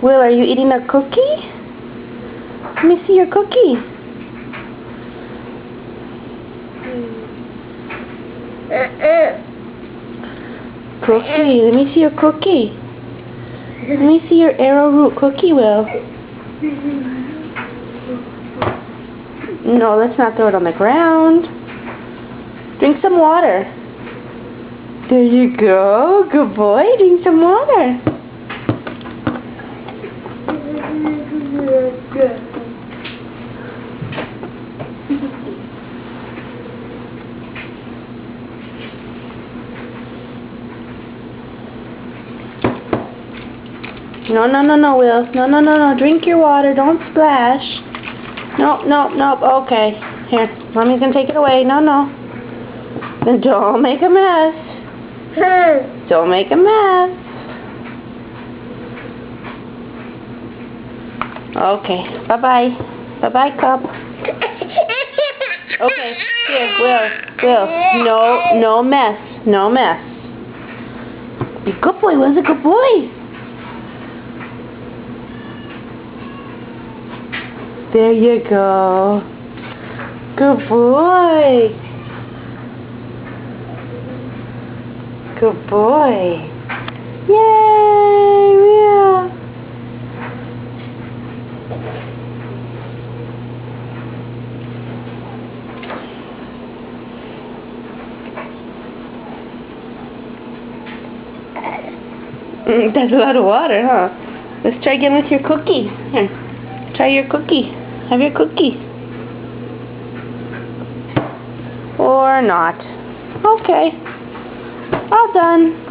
Will, are you eating a cookie? Let me see your cookie. Cookie, let me see your cookie. Let me see your arrowroot cookie, Will. No, let's not throw it on the ground. Drink some water. There you go. Good boy. Drink some water. No, no, no, no, Will. No, no, no, no. Drink your water. Don't splash. No, no, no. Okay. Here. Mommy's going to take it away. No, no. Don't make a mess. Don't make a mess. Okay. Bye-bye. Bye-bye, cup. Okay. Here, Will. No mess. No mess. Good boy. Will's a good boy. There you go. Good boy. Good boy. Yay, Will. That's a lot of water, huh? Let's try again with your cookie. Here. Try your cookie. Have your cookie. Or not. Okay. All done.